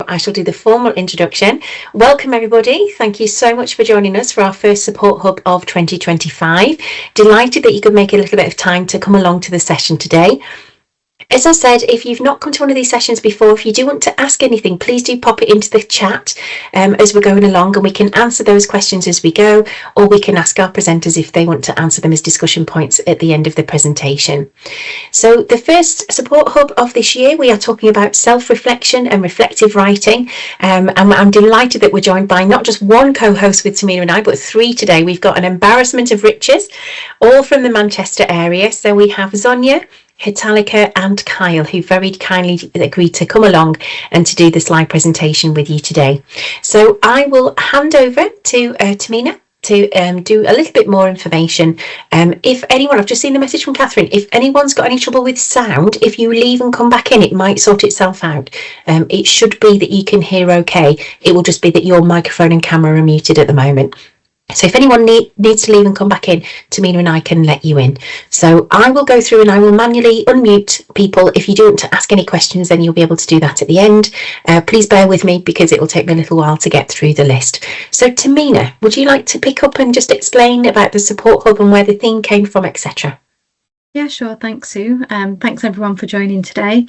I shall do the formal introduction. Welcome everybody. Thank you so much for joining us for our first Support Hub of 2025. Delighted that you could make a little bit of time to come along to the session today. As I said, if you've not come to one of these sessions before, if you do want to ask anything, please do pop it into the chat as we're going along, and we can answer those questions as we go, or we can ask our presenters if they want to answer them as discussion points at the end of the presentation. So the first Support Hub of this year, we are talking about self-reflection and reflective writing. And I'm delighted that we're joined by not just one co-host with Tamina and I, but three today. We've got an embarrassment of riches, all from the Manchester area. So we have Zonya, Hetalika and Kyle, who very kindly agreed to come along and to do this live presentation with you today. So I will hand over to Tamina to do a little bit more information. If anyone, I've just seen the message from Catherine, if anyone's got any trouble with sound, if you leave and come back in, it might sort itself out. It should be that you can hear okay. It will just be that your microphone and camera are muted at the moment. So if anyone needs to leave and come back in, Tamina and I can let you in. So I will go through and I will manually unmute people. If you do want to ask any questions, then you'll be able to do that at the end. Please bear with me because it will take me a little while to get through the list. So Tamina, would you like to pick up and just explain about the Support Hub and where the theme came from, etc.? Yeah, sure. Thanks, Sue. Thanks everyone for joining today.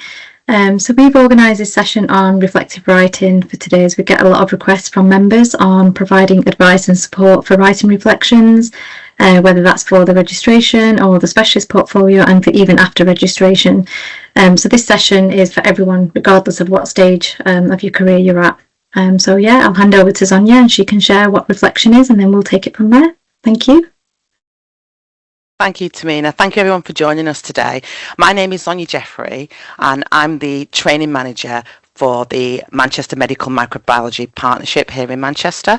So we've organised this session on reflective writing for today, as we get a lot of requests from members on providing advice and support for writing reflections, whether that's for the registration or the specialist portfolio, and for even after registration. So this session is for everyone, regardless of what stage of your career you're at. So yeah, I'll hand over to Zonya and she can share what reflection is, and then we'll take it from there. Thank you. Thank you, Tamina. Thank you, everyone, for joining us today. My name is Zonya Jeffrey, and I'm the training manager for the Manchester Medical Microbiology Partnership here in Manchester.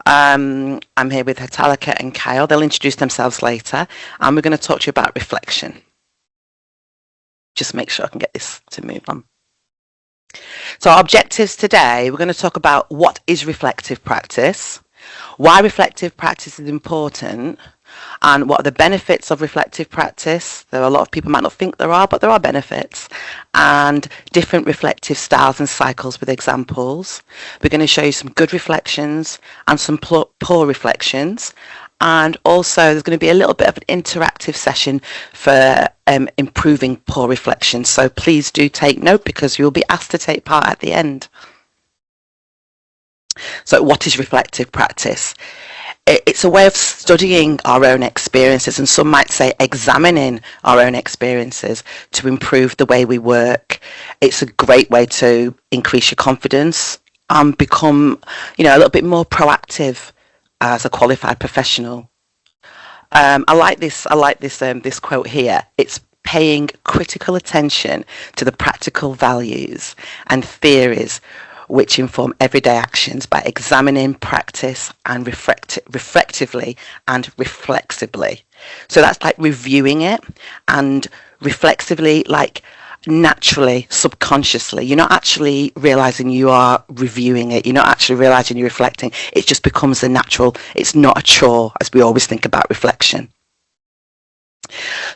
I'm here with Hetalika and Kyle. They'll introduce themselves later, and we're going to talk to you about reflection. Just make sure I can get this to move on. So our objectives today, we're going to talk about what is reflective practice, why reflective practice is important, and what are the benefits of reflective practice. There are a lot of people might not think there are, but there are benefits, and different reflective styles and cycles with examples. We're going to show you some good reflections and some poor reflections, and also there's going to be a little bit of an interactive session for improving poor reflections. So please do take note because you will be asked to take part at the end. So what is reflective practice? It's a way of studying our own experiences, and some might say examining our own experiences to improve the way we work. It's a great way to increase your confidence and become, a little bit more proactive as a qualified professional. I like this quote here. It's paying critical attention to the practical values and theories which inform everyday actions by examining practice and reflectively and reflexively. So that's like reviewing it, and reflexively, like naturally, subconsciously. You're not actually realizing you are reviewing it. You're not actually realizing you're reflecting. It just becomes a natural, it's not a chore, as we always think about reflection.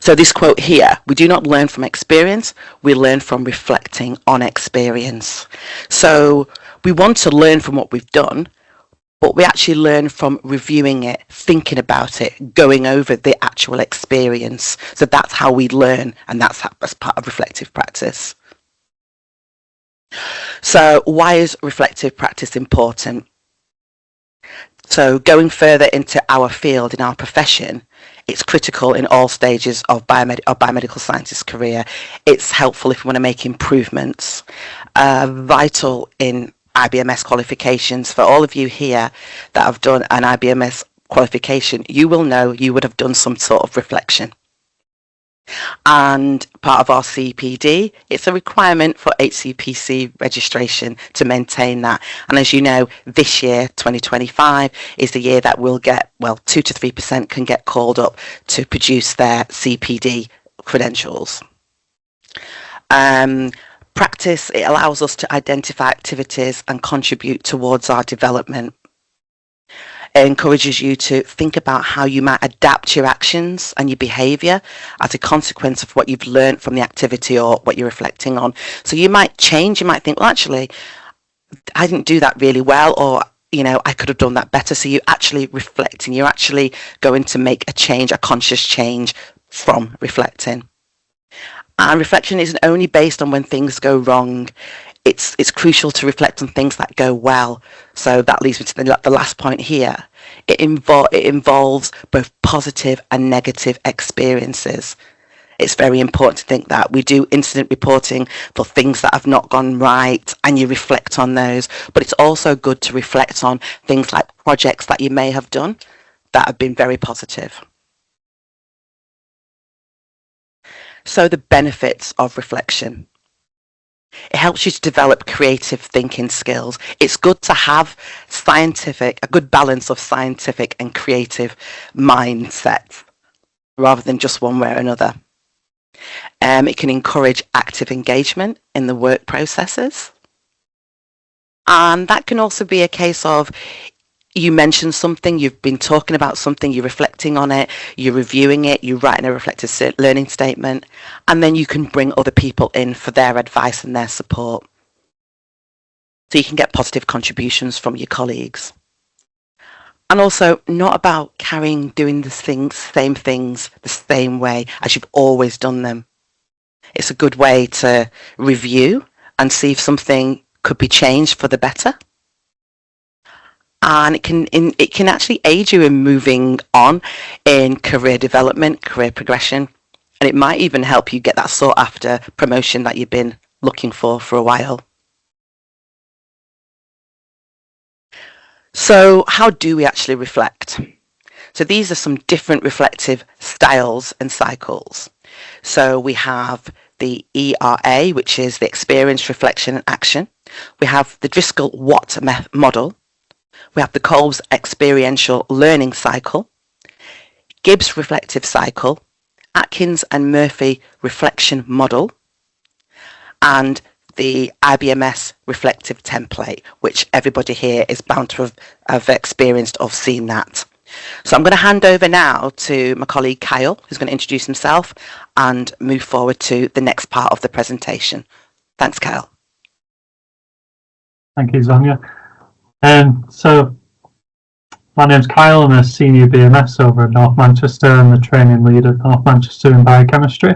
So this quote here, we do not learn from experience, we learn from reflecting on experience. So we want to learn from what we've done, but we actually learn from reviewing it, thinking about it, going over the actual experience. So that's how we learn, and that's as part of reflective practice. So why is reflective practice important? So going further into our field, in our profession, it's critical in all stages of biomedical scientist's career. It's helpful if we want to make improvements. Vital in IBMS qualifications. For all of you here that have done an IBMS qualification, you will know you would have done some sort of reflection. And part of our CPD, it's a requirement for HCPC registration to maintain that. And as you know, this year, 2025, is the year that we'll get, 2 to 3% can get called up to produce their CPD credentials. Practice, it allows us to identify activities and contribute towards our development. It encourages you to think about how you might adapt your actions and your behaviour as a consequence of what you've learned from the activity or what you're reflecting on. So you might change, you might think, well, actually, I didn't do that really well, or I could have done that better. So you're actually reflecting, you're actually going to make a change, a conscious change from reflecting. And reflection isn't only based on when things go wrong. It's crucial to reflect on things that go well. So that leads me to the last point here. It involves both positive and negative experiences. It's very important to think that we do incident reporting for things that have not gone right, and you reflect on those. But it's also good to reflect on things like projects that you may have done that have been very positive. So the benefits of reflection. It helps you to develop creative thinking skills. It's good to have a good balance of scientific and creative mindsets rather than just one way or another. It can encourage active engagement in the work processes. And that can also be a case of you mention something, you've been talking about something, you're reflecting on it, you're reviewing it, you're writing a reflective learning statement, and then you can bring other people in for their advice and their support. So you can get positive contributions from your colleagues. And also not about doing the same things the same way as you've always done them. It's a good way to review and see if something could be changed for the better. And it can actually aid you in moving on in career development, career progression, and it might even help you get that sought after promotion that you've been looking for a while. So how do we actually reflect? So these are some different reflective styles and cycles. So we have the ERA, which is the experience, reflection and action. We have the Driscoll-Watt model. We have the Kolb's experiential learning cycle, Gibbs reflective cycle, Atkins and Murphy reflection model, and the IBMS reflective template, which everybody here is bound to have experienced or seen that. So I'm going to hand over now to my colleague Kyle, who's going to introduce himself and move forward to the next part of the presentation. Thanks, Kyle. Thank you, Zonya. So my name's Kyle. I'm a senior BMS over at North Manchester. I'm the training lead at North Manchester in biochemistry.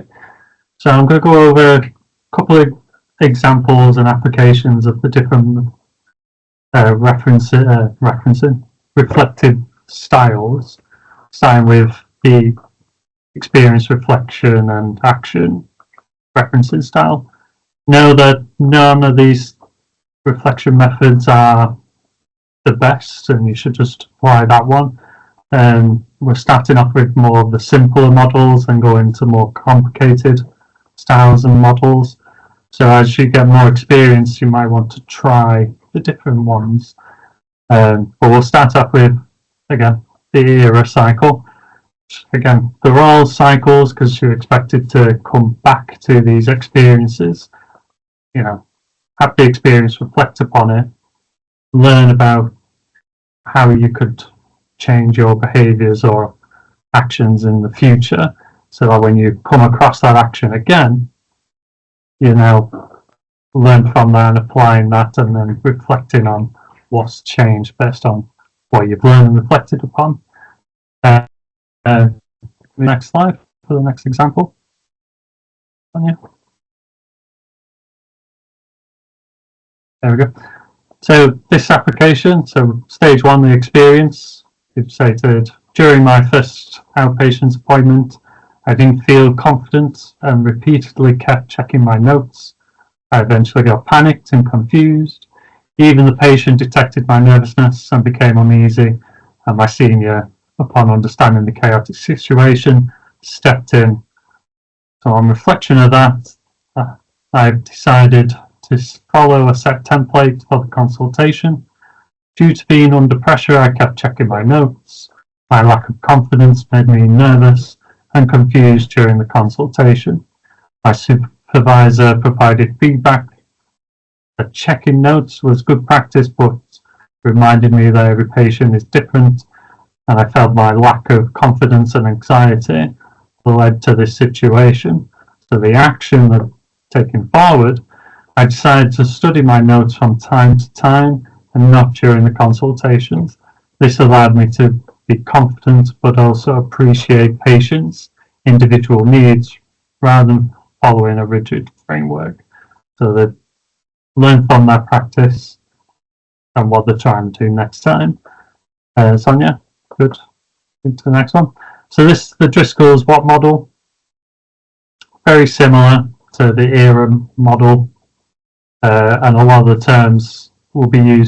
So I'm going to go over a couple of examples and applications of the different referencing reflective styles, starting with the experience, reflection and action referencing style. Know that none of these reflection methods are the best, and you should just apply that one. We're starting off with more of the simpler models and go into more complicated styles and models. So as you get more experience, you might want to try the different ones. But we'll start off with, again, the ERA cycle. Again, they're all cycles because you're expected to come back to these experiences. Have the experience, reflect upon it, learn about how you could change your behaviours or actions in the future, so that when you come across that action again, you now learn from that and applying that, and then reflecting on what's changed based on what you've learned and reflected upon. Next slide for the next example. Sonia. There we go. So this application, so stage one, the experience, you've stated, during my first outpatient appointment, I didn't feel confident and repeatedly kept checking my notes. I eventually got panicked and confused. Even the patient detected my nervousness and became uneasy, and my senior, upon understanding the chaotic situation, stepped in. So on reflection of that, I've decided to follow a set template for the consultation. Due to being under pressure, I kept checking my notes. My lack of confidence made me nervous and confused during the consultation. My supervisor provided feedback that checking notes was good practice, but reminded me that every patient is different, and I felt my lack of confidence and anxiety led to this situation. So the action of taking forward, I decided to study my notes from time to time and not during the consultations. This allowed me to be confident but also appreciate patients' individual needs rather than following a rigid framework. So they learn from their practice and what they're trying to do next time. Zonya, good. Into the next one. So this is the Driscoll's What model. Very similar to the ERA model, and a lot of the terms will be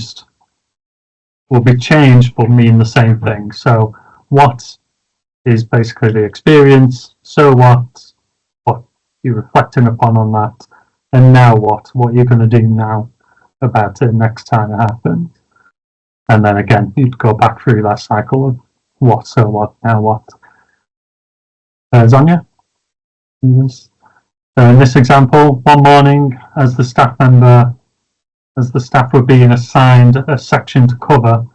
changed but mean the same thing. So what is basically the experience, so what you're reflecting upon on that, and now what you're going to do now about it next time it happens. And then again, you'd go back through that cycle of what, so what, now what. Zonya? Yes. So in this example, one morning, as the staff were being assigned a section to cover,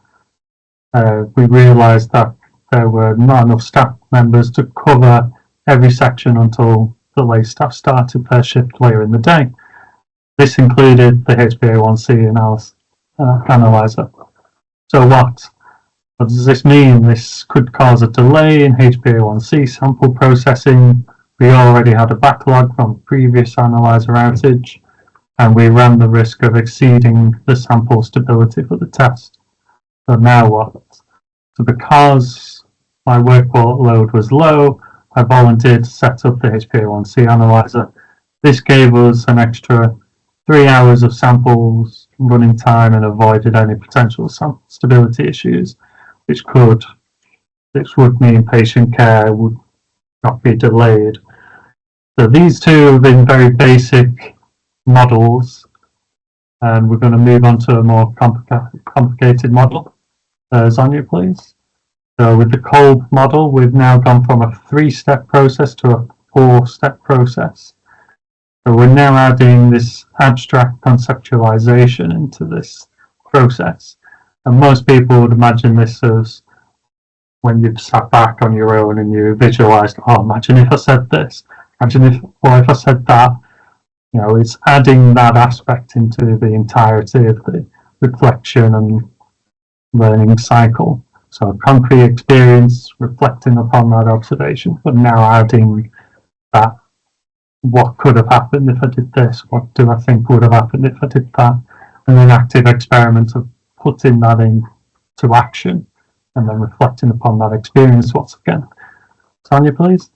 we realised that there were not enough staff members to cover every section until the lay staff started their shift later in the day. This included the HbA1c analyzer. So what does this mean? This could cause a delay in HbA1c sample processing. We already had a backlog from previous analyzer outage, and we ran the risk of exceeding the sample stability for the test. So now what? So because my workload was low, I volunteered to set up the HbA1c analyzer. This gave us an extra 3 hours of samples running time and avoided any potential stability issues, which would mean patient care would not be delayed. So these two have been very basic models, and we're going to move on to a more complicated model. Zonya, please. So with the Kolb model, we've now gone from a 3-step process to a 4-step process. So we're now adding this abstract conceptualization into this process. And most people would imagine this as when you've sat back on your own and you visualized, oh, imagine if I said this, imagine if I said that. You know, it's adding that aspect into the entirety of the reflection and learning cycle. So a concrete experience, reflecting upon that observation, but now adding that, what could have happened if I did this? What do I think would have happened if I did that? And then active experiment of putting that into action and then reflecting upon that experience once again. Zonya, please.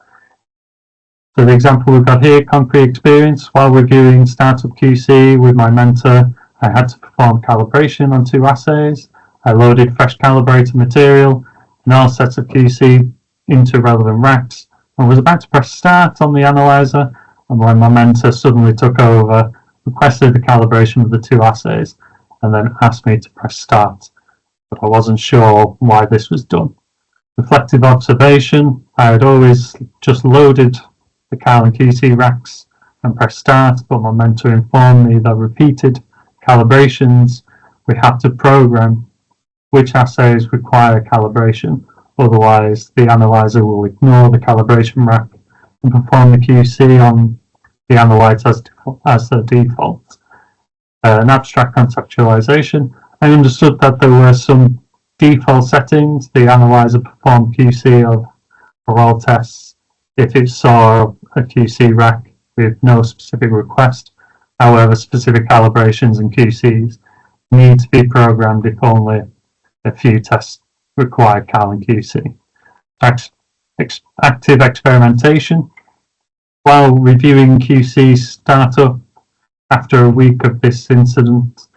So the example we've got here, concrete experience. While reviewing startup QC with my mentor, I had to perform calibration on 2 assays. I loaded fresh calibrated material and all sets of QC into relevant racks and was about to press start on the analyzer, and when my mentor suddenly took over, requested the calibration of the 2 assays and then asked me to press start, but I wasn't sure why this was done. Reflective observation, I had always just loaded the cal and QC racks and pressed start, but my mentor informed me that repeated calibrations, we have to program which assays require calibration, otherwise the analyzer will ignore the calibration rack and perform the QC on the analyzer as the default. An abstract conceptualization, I understood that there were some default settings. The analyzer performed QC for all tests if it saw a QC rack with no specific request. However, specific calibrations and QCs need to be programmed if only a few tests require cal and QC. Active experimentation. While reviewing QC startup after a week of this incident,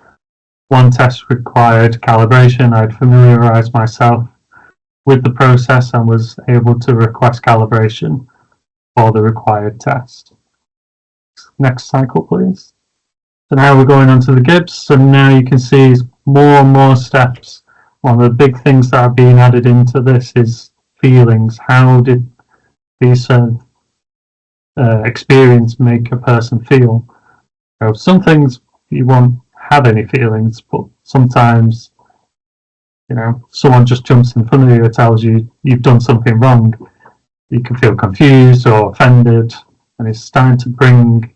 one test required calibration. I'd familiarized myself with the process and was able to request calibration for the required test. Next cycle, please. So now we're going on to the Gibbs. So now you can see more and more steps. One of the big things that are being added into this is feelings. How did these experience make a person feel? So some things you won't have any feelings, but sometimes, you know, someone just jumps in front of you and tells you you've done something wrong. You can feel confused or offended, and it's starting to bring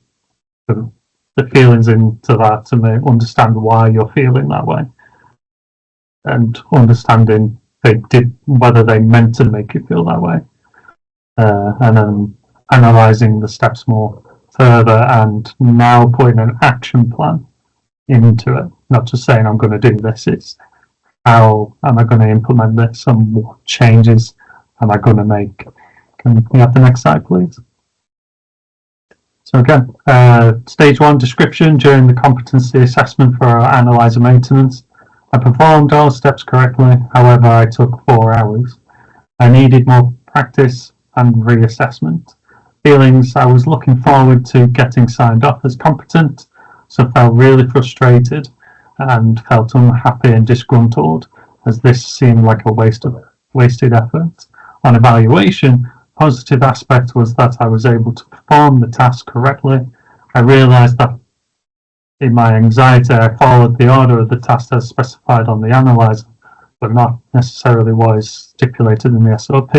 the the feelings into that to understand why you're feeling that way, and understanding whether they meant to make you feel that way, and then analysing the steps more further, and now putting an action plan into it. Not just saying I'm going to do this, it's how am I going to implement this and what changes am I going to make. Can we have the next slide, please? So again, stage 1 description. During the competency assessment for our analyzer maintenance, I performed all steps correctly, however I took 4 hours. I needed more practice and reassessment. Feelings, I was looking forward to getting signed off as competent, so felt really frustrated and felt unhappy and disgruntled, as this seemed like a wasted effort. On evaluation, positive aspect was that I was able to perform the task correctly. I realised that in my anxiety I followed the order of the task as specified on the analyzer, but not necessarily what is stipulated in the SOP.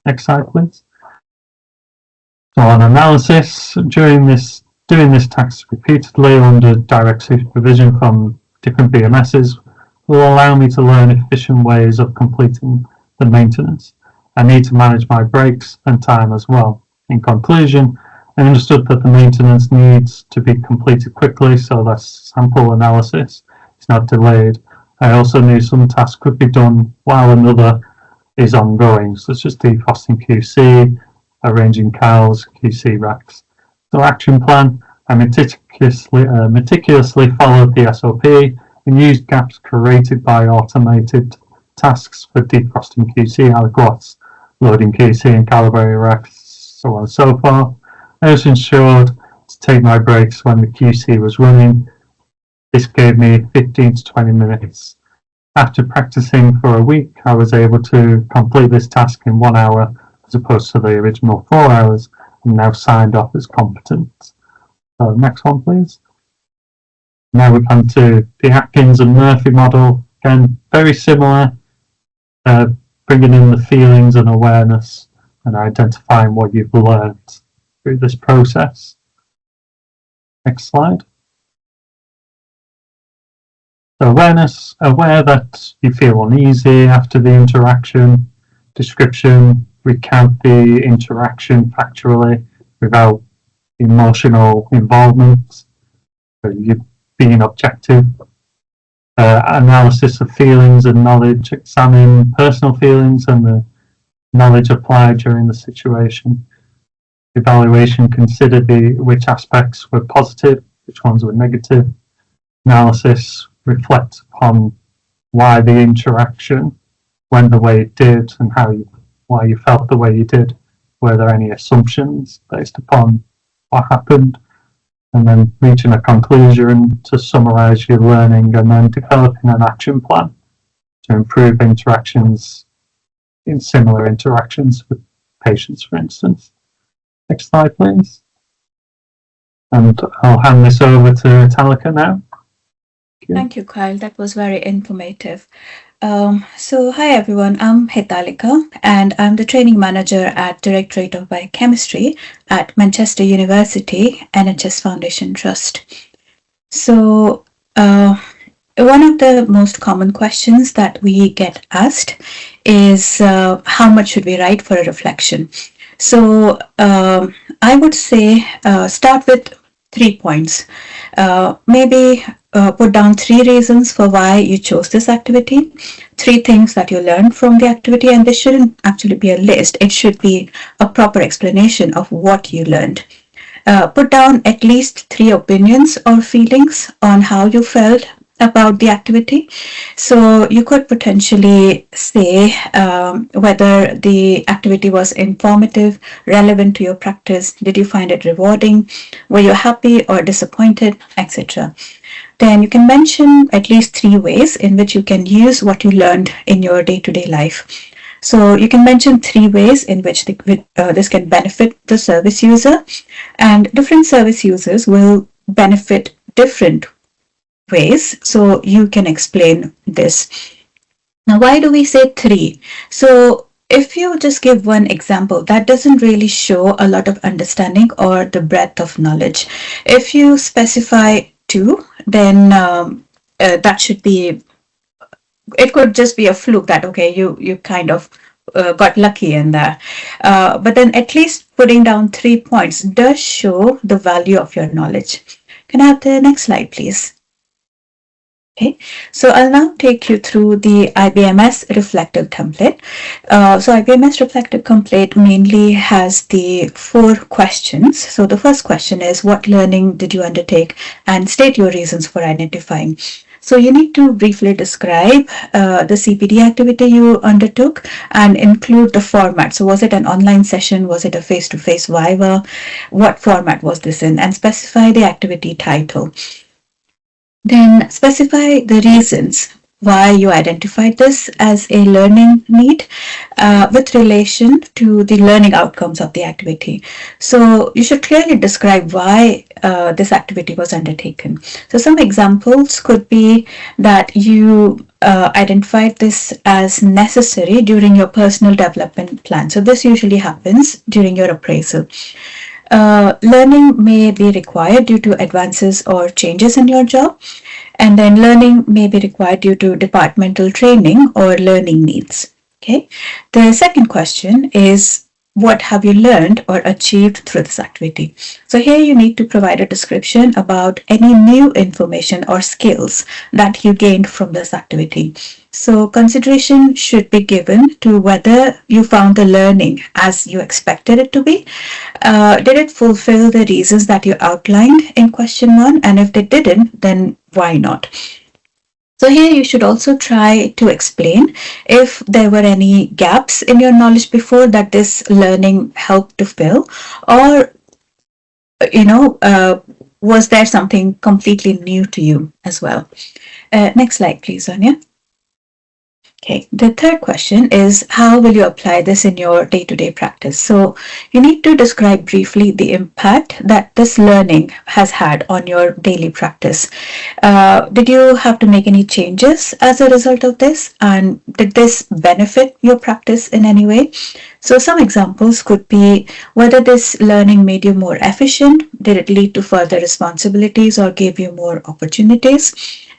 Next slide, please. So on analysis, doing this task repeatedly under direct supervision from different BMSs will allow me to learn efficient ways of completing the maintenance. I need to manage my breaks and time as well. In conclusion, I understood that the maintenance needs to be completed quickly so that sample analysis is not delayed. I also knew some tasks could be done while another is ongoing, such as defrosting QC, arranging cows, QC racks. So action plan, I meticulously followed the SOP and used gaps created by automated tasks for defrosting QC aliquots, loading QC and calibrating racks, so on and so forth. I also ensured to take my breaks when the QC was running. This gave me 15 to 20 minutes. After practicing for a week, I was able to complete this task in 1 hour as opposed to the original 4 hours, and now signed off as competent. So next one, please. Now we come to the Atkins and Murphy model. Again, very similar, bringing in the feelings and awareness and identifying what you've learned through this process. Next slide. So awareness, aware that you feel uneasy after the interaction. Description, recount the interaction factually without emotional involvement. So you're being objective. Analysis of feelings and knowledge, examine personal feelings and the knowledge applied during the situation. Evaluation, consider which aspects were positive, which ones were negative. Analysis, reflect upon why the interaction went the way it did and why you felt the way you did. Were there any assumptions based upon what happened? And then reaching a conclusion to summarise your learning, and then developing an action plan to improve interactions in similar interactions with patients, for instance. Next slide, please. And I'll hand this over to Hetalika now. Thank you, Kyle. That was very informative. So hi everyone, I'm Hetalika and I'm the training manager at Directorate of Biochemistry at Manchester University NHS Foundation Trust. So one of the most common questions that we get asked is how much should we write for a reflection? So I would say start with 3 points. Maybe put down 3 reasons for why you chose this activity, 3 things that you learned from the activity, and this shouldn't actually be a list. It should be a proper explanation of what you learned. Put down at least 3 opinions or feelings on how you felt about the activity. So you could potentially say whether the activity was informative, relevant to your practice, did you find it rewarding, were you happy or disappointed, etc. Then you can mention at least 3 ways in which you can use what you learned in your day-to-day life. So you can mention 3 ways in which this can benefit the service user, and different service users will benefit different ways. So you can explain this. Now, why do we say 3? So if you just give one example, that doesn't really show a lot of understanding or the breadth of knowledge. If you specify two, then that should be, it could just be a fluke that, okay, you kind of got lucky in there. But then at least putting down 3 points does show the value of your knowledge. Can I have the next slide, please? Okay, so I'll now take you through the IBMS reflective template. So IBMS reflective template mainly has the 4 questions. So the first question is, what learning did you undertake, and state your reasons for identifying. So you need to briefly describe the CPD activity you undertook and include the format. So was it an online session? Was it a face-to-face Viva? What format was this in? And specify the activity title. Then specify the reasons why you identified this as a learning need with relation to the learning outcomes of the activity. So you should clearly describe why this activity was undertaken. So some examples could be that you identified this as necessary during your personal development plan. So this usually happens during your appraisal. Learning may be required due to advances or changes in your job, and then learning may be required due to departmental training or learning needs. Okay. The second question is, what have you learned or achieved through this activity? So here you need to provide a description about any new information or skills that you gained from this activity. So consideration should be given to whether you found the learning as you expected it to be. Did it fulfill the reasons that you outlined in question 1? And if they didn't, then why not? So here you should also try to explain if there were any gaps in your knowledge before that this learning helped to fill, or was there something completely new to you as well? Next slide, please, Zonya. Okay, the third question is, how will you apply this in your day-to-day practice? So you need to describe briefly the impact that this learning has had on your daily practice. Did you have to make any changes as a result of this? And did this benefit your practice in any way? So some examples could be whether this learning made you more efficient, did it lead to further responsibilities or gave you more opportunities?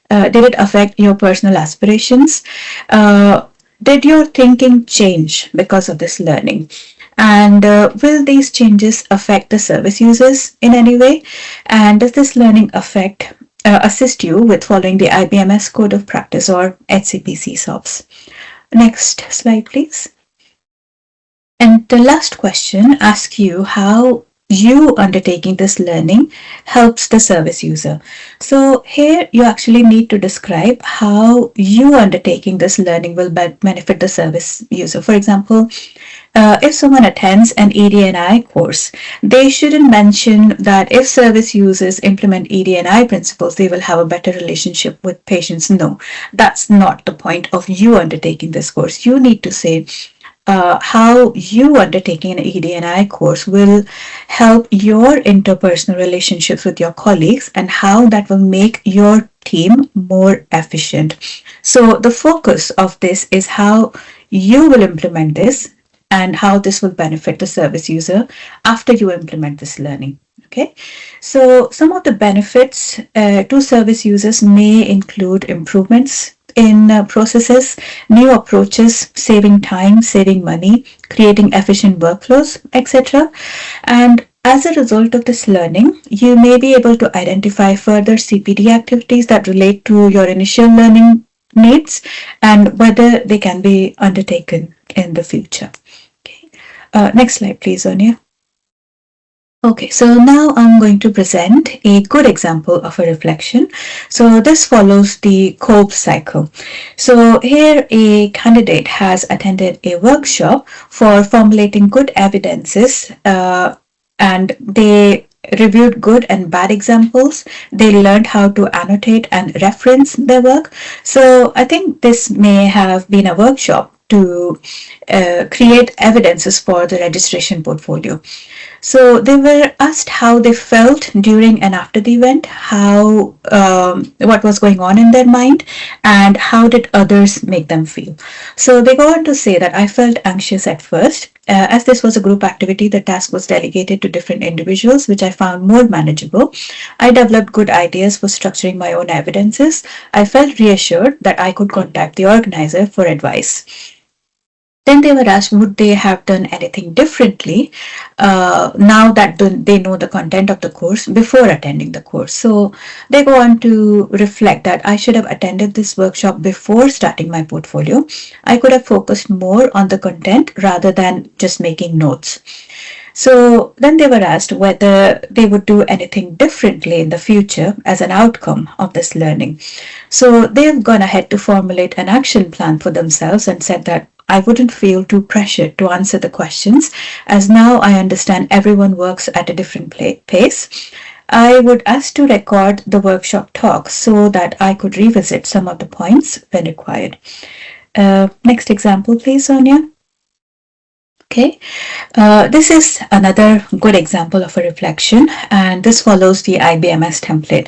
Did it affect your personal aspirations? Did your thinking change because of this learning? And will these changes affect the service users in any way? And does this learning assist you with following the IBMS Code of Practice or HCPC SOPs? Next slide, please. And the last question asks you how you undertaking this learning helps the service user. So here you actually need to describe how you undertaking this learning will benefit the service user. For example, if someone attends an ED&I course, they shouldn't mention that if service users implement ED&I principles, they will have a better relationship with patients. No, that's not the point of you undertaking this course. You need to say, how you undertaking an ED&I course will help your interpersonal relationships with your colleagues and how that will make your team more efficient. So the focus of this is how you will implement this and how this will benefit the service user after you implement this learning. Okay, so some of the benefits to service users may include improvements in processes, new approaches, saving time, saving money, creating efficient workflows, etc. And as a result of this learning, you may be able to identify further CPD activities that relate to your initial learning needs and whether they can be undertaken in the future. Okay. Next slide, please, Zonya. Okay, so now I'm going to present a good example of a reflection. So this follows the Kolb cycle. So here a candidate has attended a workshop for formulating good evidences and they reviewed good and bad examples. They learned how to annotate and reference their work. So I think this may have been a workshop to create evidences for the registration portfolio. So they were asked how they felt during and after the event, how what was going on in their mind, and how did others make them feel. So they go on to say that I felt anxious at first. As this was a group activity, the task was delegated to different individuals, which I found more manageable. I developed good ideas for structuring my own evidences. I felt reassured that I could contact the organizer for advice. Then they were asked, would they have done anything differently now that they know the content of the course before attending the course? So they go on to reflect that I should have attended this workshop before starting my portfolio. I could have focused more on the content rather than just making notes. So then they were asked whether they would do anything differently in the future as an outcome of this learning. So they've gone ahead to formulate an action plan for themselves and said that I wouldn't feel too pressured to answer the questions, as now I understand everyone works at a different pace. I would ask to record the workshop talk so that I could revisit some of the points when required. Next example, please, Zonya. Okay, this is another good example of a reflection, and this follows the IBMS template.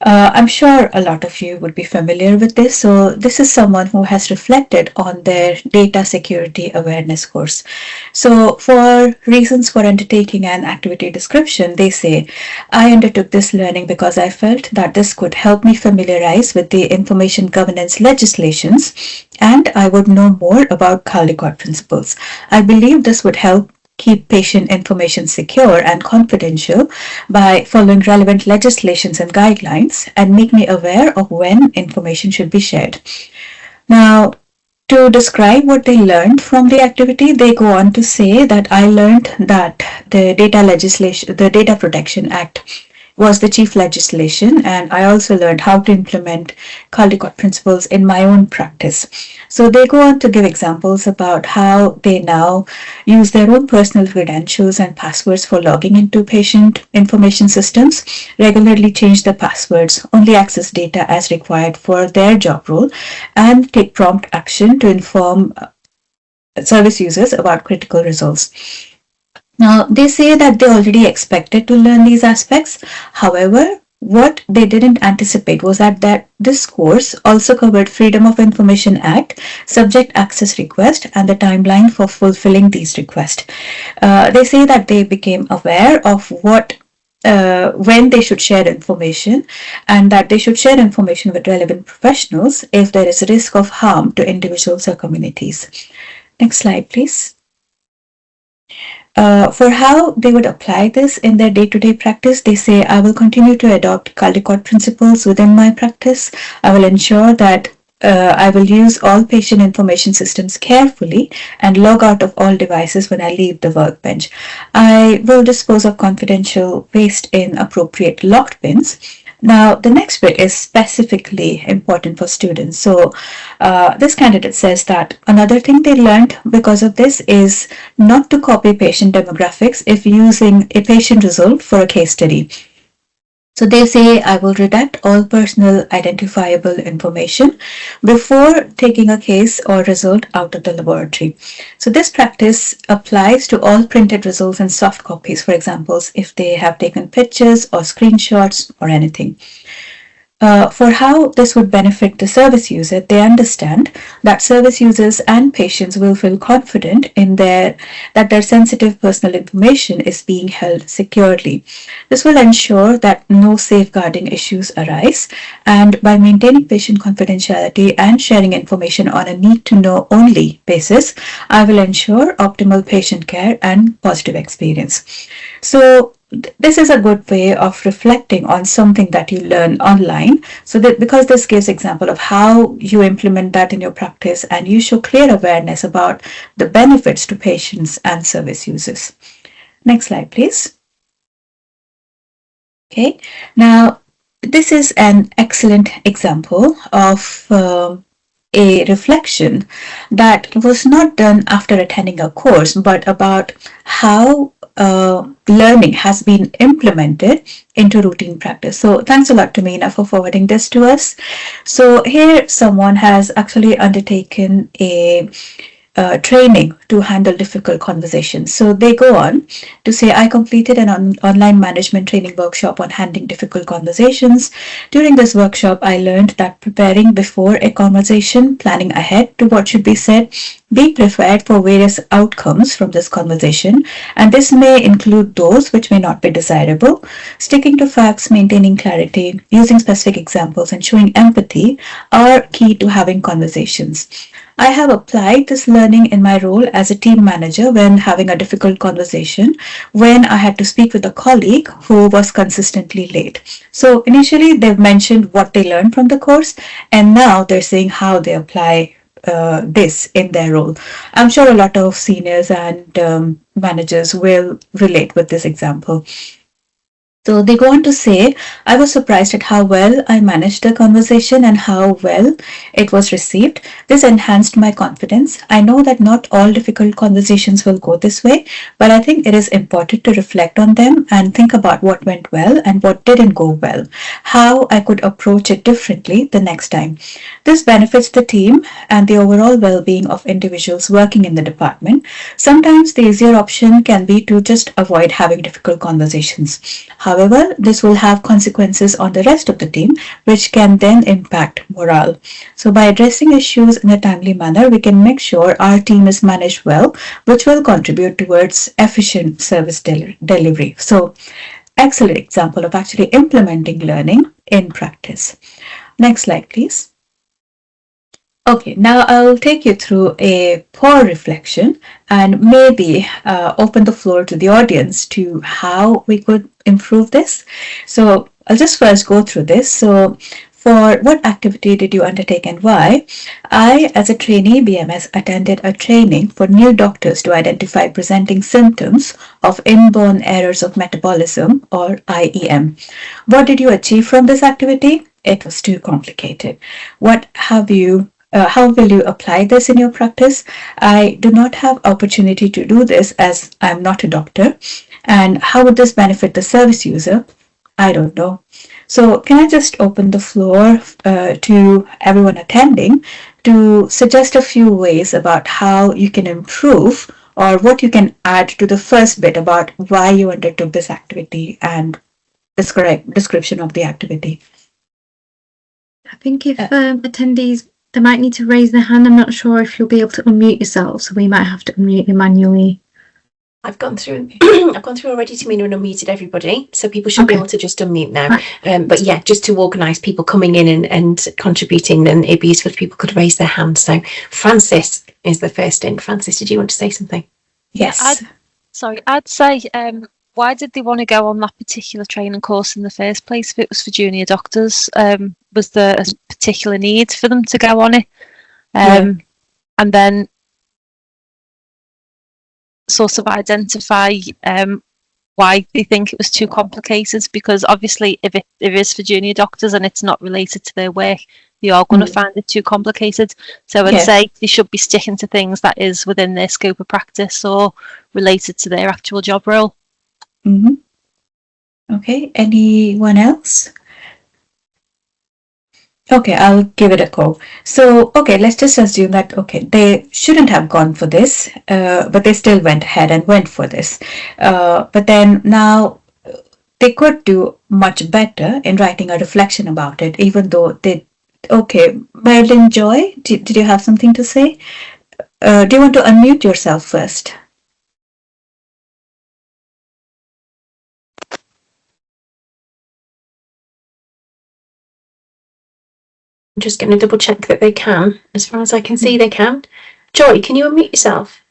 I'm sure a lot of you would be familiar with this. So this is someone who has reflected on their data security awareness course. So for reasons for undertaking an activity description, they say, I undertook this learning because I felt that this could help me familiarize with the information governance legislations, and I would know more about Caldecott principles. I believe this would help keep patient information secure and confidential by following relevant legislations and guidelines, and make me aware of when information should be shared. Now, to describe what they learned from the activity, they go on to say that I learned that the Data Protection Act was the chief legislation, and I also learned how to implement Caldecott principles in my own practice. So they go on to give examples about how they now use their own personal credentials and passwords for logging into patient information systems, regularly change the passwords, only access data as required for their job role, and take prompt action to inform service users about critical results. Now, they say that they already expected to learn these aspects. However, what they didn't anticipate was that this course also covered Freedom of Information Act, subject access request, and the timeline for fulfilling these requests. They say that they became aware of when they should share information, and that they should share information with relevant professionals if there is a risk of harm to individuals or communities. Next slide, please. For how they would apply this in their day-to-day practice, they say, I will continue to adopt Caldecott principles within my practice. I will ensure that I will use all patient information systems carefully and log out of all devices when I leave the workbench. I will dispose of confidential waste in appropriate locked bins. Now, the next bit is specifically important for students. So this candidate says that another thing they learned because of this is not to copy patient demographics if using a patient result for a case study. So they say, I will redact all personal identifiable information before taking a case or result out of the laboratory. So this practice applies to all printed results and soft copies, for example, if they have taken pictures or screenshots or anything. For how this would benefit the service user, they understand that service users and patients will feel confident in that their sensitive personal information is being held securely. This will ensure that no safeguarding issues arise, and by maintaining patient confidentiality and sharing information on a need-to-know only basis, I will ensure optimal patient care and positive experience. So this is a good way of reflecting on something that you learn online. So that because this gives example of how you implement that in your practice, and you show clear awareness about the benefits to patients and service users. Next slide, please. Okay, now this is an excellent example of a reflection that was not done after attending a course, but about how learning has been implemented into routine practice. So thanks a lot to Meena for forwarding this to us. So here someone has actually undertaken a training to handle difficult conversations. So they go on to say, I completed an online management training workshop on handling difficult conversations. During this workshop, I learned that preparing before a conversation, planning ahead to what should be said, be prepared for various outcomes from this conversation, and this may include those which may not be desirable. Sticking to facts, maintaining clarity, using specific examples, and showing empathy are key to having conversations. I have applied this learning in my role as a team manager when having a difficult conversation when I had to speak with a colleague who was consistently late. So initially they've mentioned what they learned from the course, and now they're saying how they apply this in their role. I'm sure a lot of seniors and managers will relate with this example. So they go on to say, I was surprised at how well I managed the conversation and how well it was received. This enhanced my confidence. I know that not all difficult conversations will go this way, but I think it is important to reflect on them and think about what went well and what didn't go well, how I could approach it differently the next time. This benefits the team and the overall well-being of individuals working in the department. Sometimes the easier option can be to just avoid having difficult conversations. However, this will have consequences on the rest of the team, which can then impact morale. So by addressing issues in a timely manner, we can make sure our team is managed well, which will contribute towards efficient service delivery. So excellent example of actually implementing learning in practice. Next slide, please. Okay, now I'll take you through a poor reflection and maybe open the floor to the audience to how we could improve this. So I'll just first go through this. So for what activity did you undertake and why? I, as a trainee BMS, attended a training for new doctors to identify presenting symptoms of inborn errors of metabolism, or IEM. What did you achieve from this activity? It was too complicated. How will you apply this in your practice? I do not have opportunity to do this as I'm not a doctor. And how would this benefit the service user? I don't know. So can I just open the floor to everyone attending to suggest a few ways about how you can improve or what you can add to the first bit about why you undertook this activity and description of the activity? I think if attendees, they might need to raise their hand. I'm not sure if you'll be able to unmute yourself, so we might have to unmute you manually. I've gone through already, Tamina, and unmuted everybody, so people should be able to just unmute now. But yeah, just to organise people coming in and contributing, then it'd be useful if people could raise their hand. So Francis is the first in. Francis, did you want to say something? Yes. I'd say, why did they want to go on that particular training course in the first place if it was for junior doctors? Was there a particular need for them to go on it? And then sort of identify why they think it was too complicated, because obviously if it is for junior doctors and it's not related to their work, they are going to find it too complicated. So I'd say they should be sticking to things that is within their scope of practice or related to their actual job role. Okay, anyone else? Okay, I'll give it a go. So, okay, let's just assume that, okay, they shouldn't have gone for this, but they still went ahead and went for this. But then now they could do much better in writing a reflection about it, even though they, okay, Marilyn Joy, did you have something to say? Do you want to unmute yourself first? I'm just going to double check that they can. As far as I can see, they can. Joy, can you unmute yourself?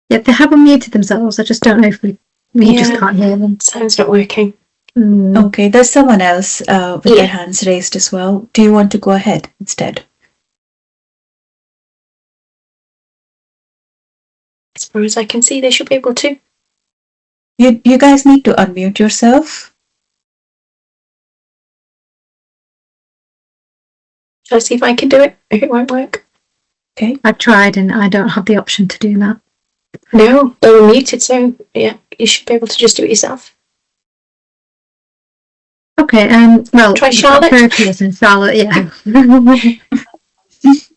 Yeah, they have unmuted themselves. I just don't know if we just can't hear them. Sound's not working. Okay, there's someone else with their hands raised as well. Do you want to go ahead instead? As far as I can see, they should be able to. You guys need to unmute yourself. Shall I see if I can do it? If it won't work. Okay. I've tried and I don't have the option to do that. No, they were muted, so yeah, you should be able to just do it yourself. Okay, well, try Charlotte. And Charlotte, yeah.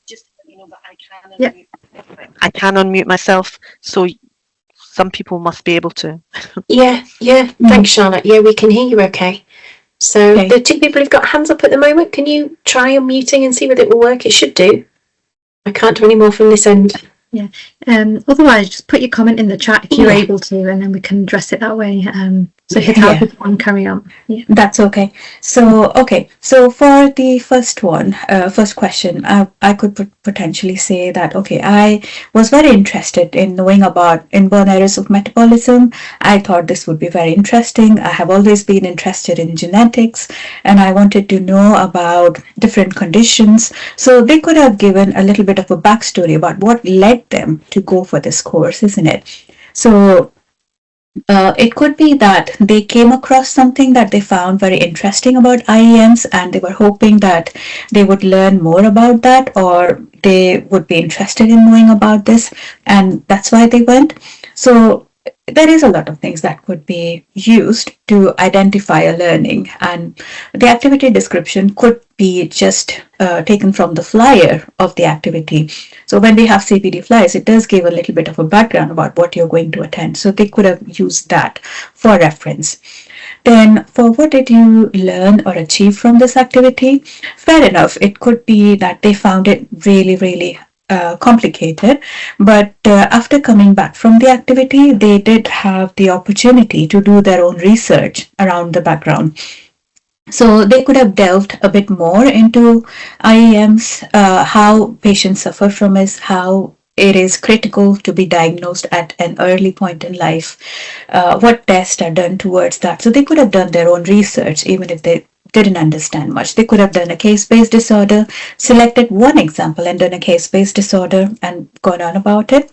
Just so you know that I can. Yeah. I can unmute myself, so some people must be able to. Yeah. Thanks, Charlotte. Yeah, we can hear you okay. So Okay. the two people who've got hands up at the moment, can you try unmuting and see whether it will work? It should do. I can't do any more from this end. Yeah. Otherwise, just put your comment in the chat if you're able to, and then we can address it that way. So Hetalika can carry on. Yeah. That's okay. So for the first question, I could potentially say that, okay, I was very interested in knowing about inborn errors of metabolism. I thought this would be very interesting. I have always been interested in genetics, and I wanted to know about different conditions. So they could have given a little bit of a backstory about what led them to go for this course, isn't it? So it could be that they came across something that they found very interesting about IEMs, and they were hoping that they would learn more about that, or they would be interested in knowing about this, and that's why they went. So there is a lot of things that could be used to identify a learning, and the activity description could be just taken from the flyer of the activity. So when we have CPD flyers, it does give a little bit of a background about what you're going to attend. So they could have used that for reference. Then for what did you learn or achieve from this activity? Fair enough. It could be that they found it really complicated, but after coming back from the activity, they did have the opportunity to do their own research around the background. So they could have delved a bit more into IEMs, how patients suffer from it, how it is critical to be diagnosed at an early point in life, what tests are done towards that. So they could have done their own research, even if they didn't understand much. They could have done a case-based disorder, selected one example and done a case-based disorder and gone on about it.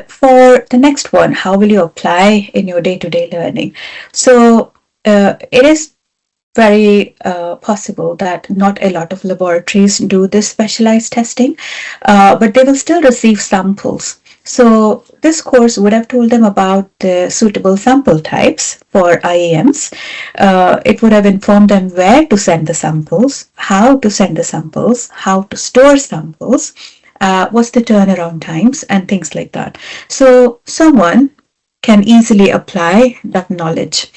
For the next one, how will you apply in your day-to-day learning? So it is very possible that not a lot of laboratories do this specialized testing, but they will still receive samples. So this course would have told them about the suitable sample types for IEMs. It would have informed them where to send the samples, how to send the samples, how to store samples, what's the turnaround times, and things like that. So someone can easily apply that knowledge.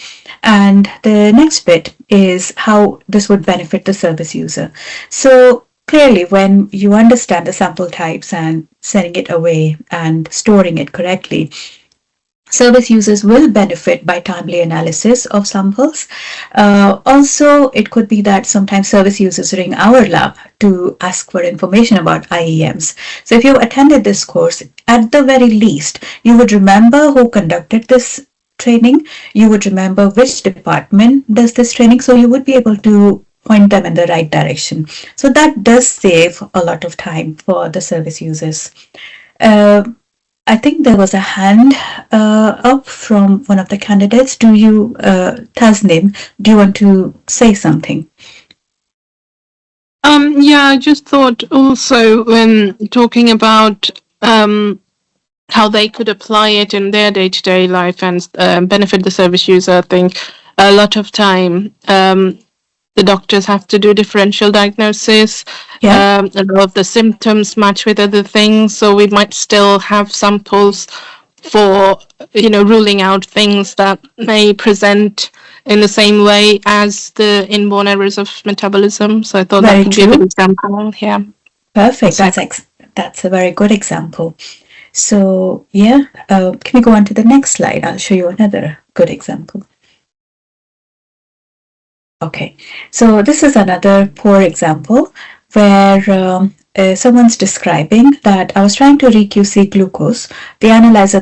And the next bit is how this would benefit the service user. So clearly, when you understand the sample types and sending it away and storing it correctly, service users will benefit by timely analysis of samples. Also, it could be that sometimes service users ring our lab to ask for information about IEMs. So if you attended this course, at the very least, you would remember who conducted this training. You would remember which department does this training. So you would be able to point them in the right direction. So that does save a lot of time for the service users. I think there was a hand up from one of the candidates. Do you, Tasnim, do you want to say something? Yeah, I just thought also when talking about how they could apply it in their day-to-day life and benefit the service user, I think a lot of time the doctors have to do differential diagnosis. Yeah. A lot of the symptoms match with other things, so we might still have samples for ruling out things that may present in the same way as the inborn errors of metabolism. So I thought Very that could be a true. good example. Yeah. Perfect. That's a very good example. So yeah, can we go on to the next slide? I'll show you another good example. Okay, so this is another poor example where someone's describing that I was trying to re-QC glucose. The analyzer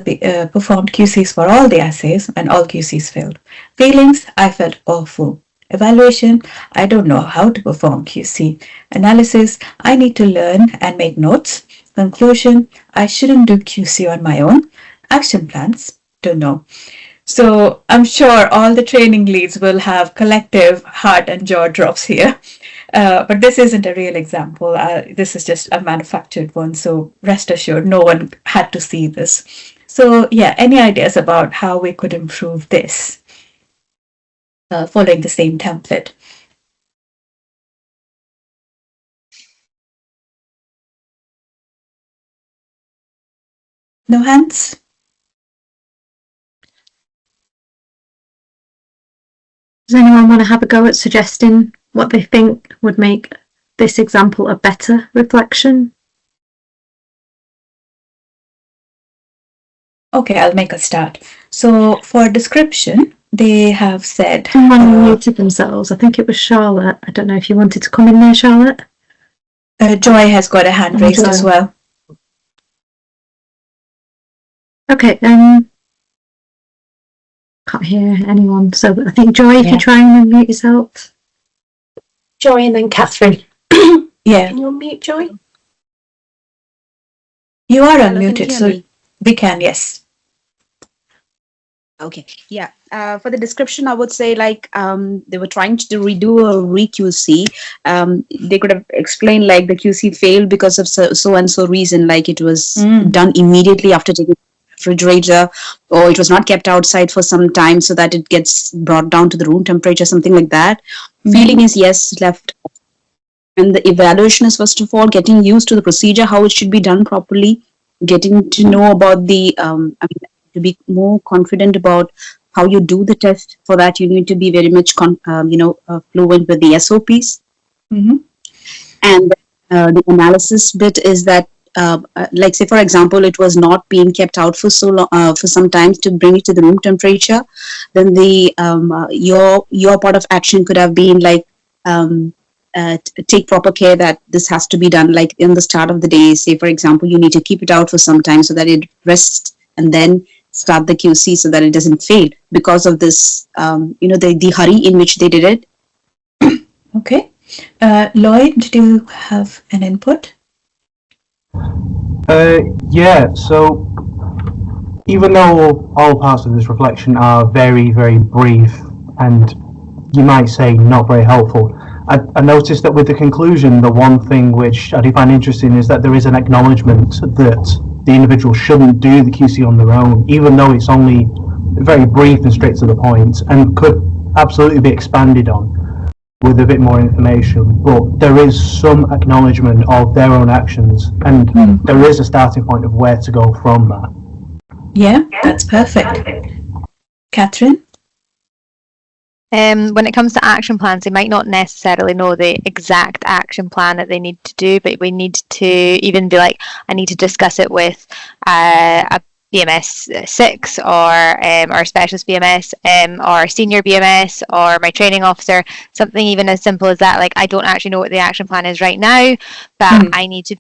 performed QCs for all the assays and all QCs failed. Feelings, I felt awful. Evaluation, I don't know how to perform QC. Analysis, I need to learn and make notes. Conclusion, I shouldn't do QC on my own. Action plans, don't know. So I'm sure all the training leads will have collective heart and jaw drops here. But this isn't a real example. This is just a manufactured one. So rest assured, no one had to see this. So yeah, any ideas about how we could improve this following the same template? No hands? Does anyone want to have a go at suggesting what they think would make this example a better reflection? Okay, I'll make a start. So for description, they have said... Someone muted themselves. I think it was Charlotte. I don't know if you wanted to come in there, Charlotte. Joy has got a hand raised as well. Okay, can't hear anyone. So I think Joy, if you try and unmute yourself. Joy and then Catherine. Yeah. Can you unmute Joy? You are Hello, unmuted, can you so hear me? we can, yes. Okay, yeah. For the description, I would say like they were trying to redo a re-QC. They could have explained like the QC failed because of so and so reason, like it was done immediately after taking the refrigerator, or it was not kept outside for some time so that it gets brought down to the room temperature, something like that. Feeling is yes, left. And the evaluation is first of all getting used to the procedure, how it should be done properly, getting to know about the to be more confident about how you do the test. For that, you need to be very much fluent with the SOPs. Mm-hmm. And the analysis bit is that, like say for example, it was not being kept out for so long, for some time to bring it to the room temperature. Then the your part of action could have been like. Take proper care that this has to be done like in the start of the day. Say for example, you need to keep it out for some time so that it rests and then start the QC so that it doesn't fail because of this the hurry in which they did it. Okay. Lloyd, did you have an input? Yeah, so even though all parts of this reflection are very, very brief and you might say not very helpful, I noticed that with the conclusion, the one thing which I do find interesting is that there is an acknowledgement that the individual shouldn't do the QC on their own, even though it's only very brief and straight to the point and could absolutely be expanded on with a bit more information. But there is some acknowledgement of their own actions and there is a starting point of where to go from that. Yeah, that's perfect. Catherine? When it comes to action plans, they might not necessarily know the exact action plan that they need to do, but we need to even be like, I need to discuss it with a BMS 6 or a specialist BMS or senior BMS or my training officer, something even as simple as that. Like, I don't actually know what the action plan is right now, but I need to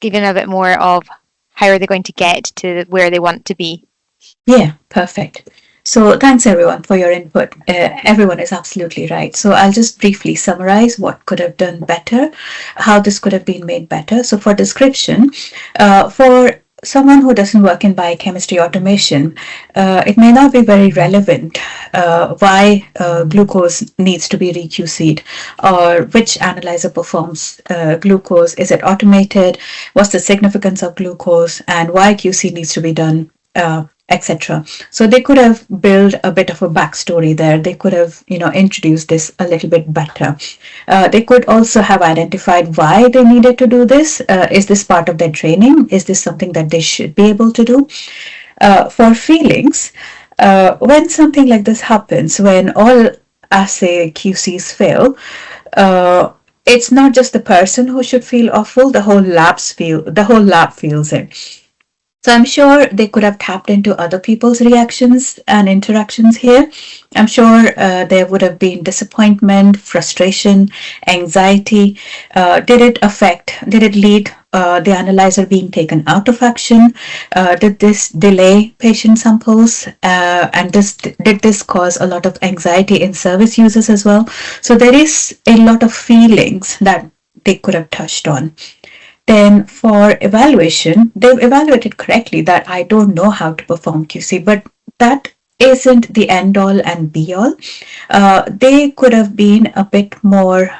give them a bit more of how are they going to get to where they want to be. Yeah, perfect. So thanks everyone for your input. Everyone is absolutely right. So I'll just briefly summarize what could have done better, how this could have been made better. So for description, for someone who doesn't work in biochemistry automation, it may not be very relevant why glucose needs to be re-QC'd or which analyzer performs glucose. Is it automated? What's the significance of glucose and why QC needs to be done? Etc. So they could have built a bit of a backstory there. They could have, introduced this a little bit better. They could also have identified why they needed to do this. Is this part of their training? Is this something that they should be able to do? For feelings, when something like this happens, when all assay QCs fail, it's not just the person who should feel awful. The whole lab feels it. So I'm sure they could have tapped into other people's reactions and interactions here. I'm sure there would have been disappointment, frustration, anxiety. Did it lead the analyzer being taken out of action? Did this delay patient samples? And did this cause a lot of anxiety in service users as well? So there is a lot of feelings that they could have touched on. Then for evaluation, they've evaluated correctly that I don't know how to perform QC, but that isn't the end all and be all. They could have been a bit more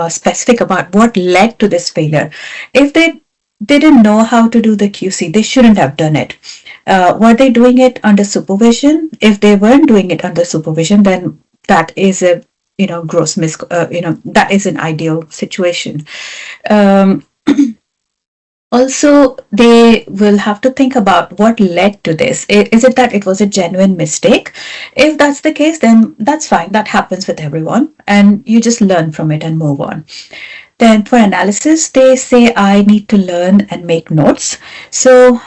specific about what led to this failure. If they didn't know how to do the QC, they shouldn't have done it. Were they doing it under supervision? If they weren't doing it under supervision, then that is a that is an ideal situation. Also, they will have to think about what led to this. Is it that it was a genuine mistake? If that's the case, then that's fine. That happens with everyone, and you just learn from it and move on. Then for analysis, they say I need to learn and make notes. So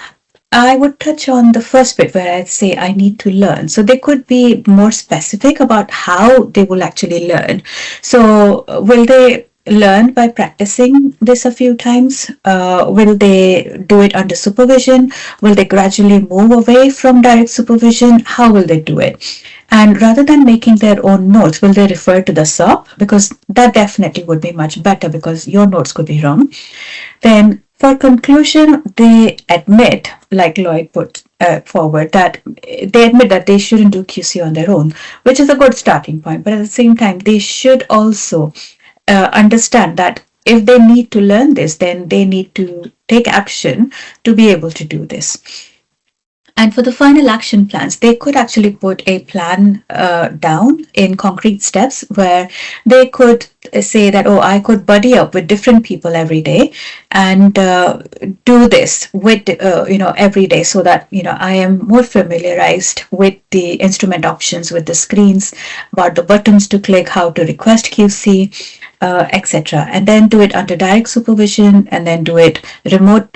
I would touch on the first bit where I'd say I need to learn. So they could be more specific about how they will actually learn. So will they learn by practicing this a few times? Will they do it under supervision? Will they gradually move away from direct supervision? How will they do it? And rather than making their own notes, will they refer to the SOP? Because that definitely would be much better because your notes could be wrong. Then for conclusion, they admit, like Lloyd put forward, that they admit that they shouldn't do QC on their own, which is a good starting point. But at the same time, they should also understand that if they need to learn this, then they need to take action to be able to do this. And for the final action plans, they could actually put a plan down in concrete steps where they could say that, oh, I could buddy up with different people every day and do this with, every day so that, I am more familiarized with the instrument options, with the screens, about the buttons to click, how to request QC, etc. And then do it under direct supervision and then do it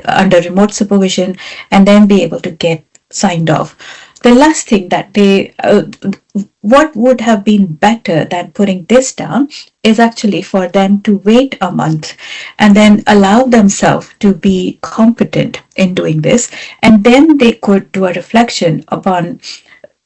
under remote supervision and then be able to get signed off. The last thing that what would have been better than putting this down is actually for them to wait a month and then allow themselves to be competent in doing this. And then they could do a reflection upon,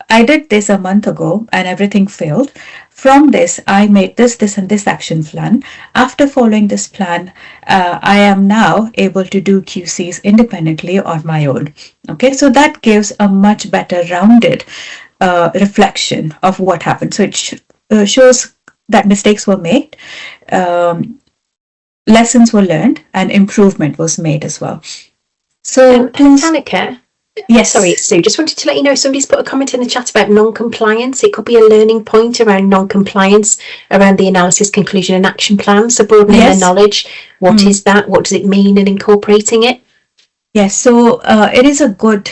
I did this a month ago and everything failed. From this, I made this, and this action plan. After following this plan, I am now able to do QCs independently on my own. Okay, so that gives a much better rounded reflection of what happened. So it shows that mistakes were made, lessons were learned, and improvement was made as well. So, Hetalika, yes. Sorry, Sue, just wanted to let you know somebody's put a comment in the chat about non-compliance. It could be a learning point around non-compliance, around the analysis, conclusion and action plan. So broadening their knowledge. What is that? What does it mean? And incorporating it? Yes, so it is a good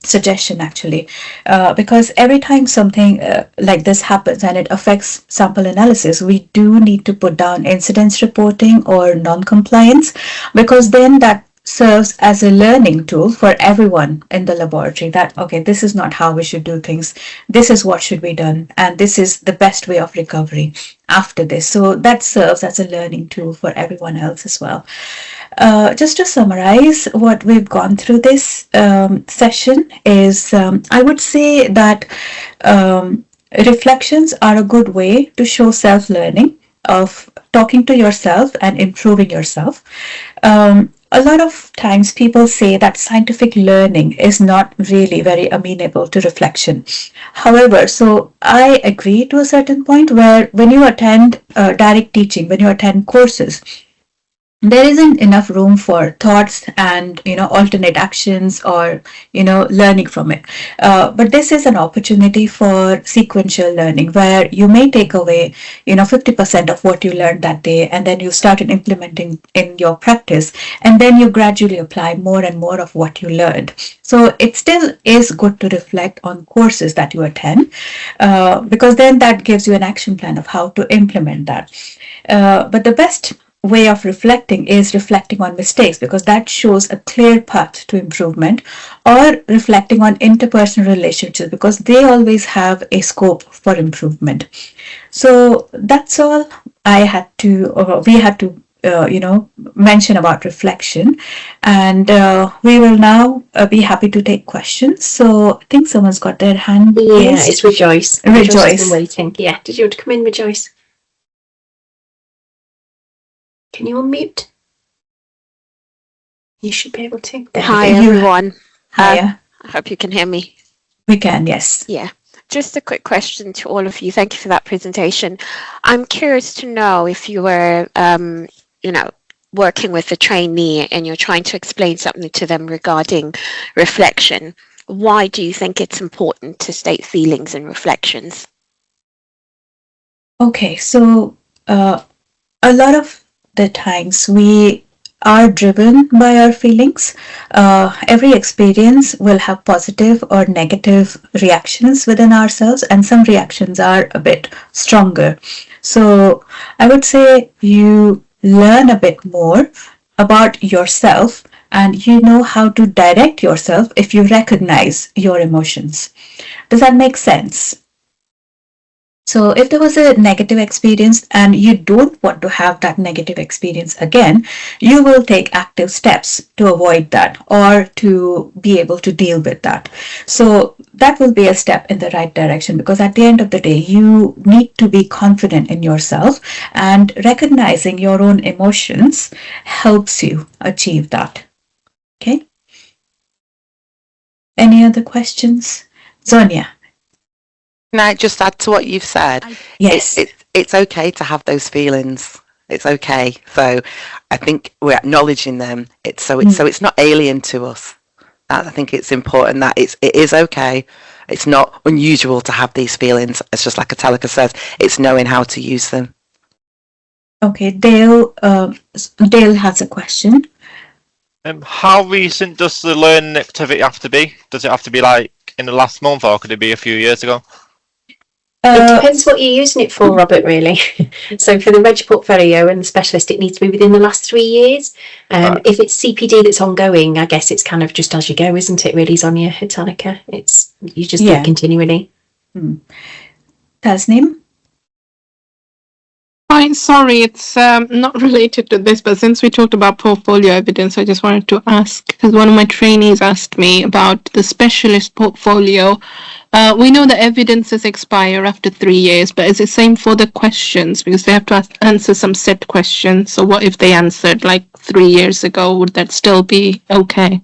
suggestion actually, because every time something like this happens and it affects sample analysis, we do need to put down incidence reporting or non-compliance, because then that serves as a learning tool for everyone in the laboratory that, okay, this is not how we should do things. This is what should be done. And this is the best way of recovery after this. So that serves as a learning tool for everyone else as well. Just to summarize what we've gone through this session is, I would say that reflections are a good way to show self-learning, of talking to yourself and improving yourself. A lot of times people say that scientific learning is not really very amenable to reflection. However, so I agree to a certain point where when you attend direct teaching, when you attend courses, there isn't enough room for thoughts and alternate actions or learning from it, but this is an opportunity for sequential learning where you may take away 50% of what you learned that day, and then you started implementing in your practice, and then you gradually apply more and more of what you learned. So it still is good to reflect on courses that you attend, because then that gives you an action plan of how to implement that. But the best way of reflecting is reflecting on mistakes, because that shows a clear path to improvement, or reflecting on interpersonal relationships, because they always have a scope for improvement. So that's all we had to mention about reflection, and we will now be happy to take questions. So I think someone's got their hand raised. It's Rejoice. Rejoice has been waiting. Yeah, did you want to come in, Rejoice? Can you unmute? You should be able to. Hi, everyone. Hiya. I hope you can hear me. We can, yes. Yeah. Just a quick question to all of you. Thank you for that presentation. I'm curious to know if you were, working with a trainee and you're trying to explain something to them regarding reflection. Why do you think it's important to state feelings and reflections? Okay, so a lot of the times we are driven by our feelings. Every experience will have positive or negative reactions within ourselves, and some reactions are a bit stronger. So I would say you learn a bit more about yourself, and you know how to direct yourself if you recognize your emotions. Does that make sense? So if there was a negative experience and you don't want to have that negative experience again, you will take active steps to avoid that or to be able to deal with that. So that will be a step in the right direction, because at the end of the day, you need to be confident in yourself, and recognizing your own emotions helps you achieve that. Okay. Any other questions? Zonya. Can I just add to what you've said? Yes. It's okay to have those feelings. It's okay. So I think we're acknowledging them. So it's not alien to us. I think it's important that it is okay. It's not unusual to have these feelings. It's just like Hetalika says, it's knowing how to use them. Okay, Dale has a question. How recent does the learning activity have to be? Does it have to be like in the last month, or could it be a few years ago? It depends what you're using it for, Robert, really. So for the Reg Portfolio and the Specialist, it needs to be within the last 3 years. Right. If it's CPD that's ongoing, I guess it's kind of just as you go, isn't it, really, Zonya, Hetalika? You just do it continually. Tasneem? Fine, sorry, it's not related to this, but since we talked about portfolio evidence, I just wanted to ask, because one of my trainees asked me about the specialist portfolio. We know the evidences expire after 3 years, but is it same for the questions? Because they have to answer some set questions. So what if they answered like 3 years ago? Would that still be okay?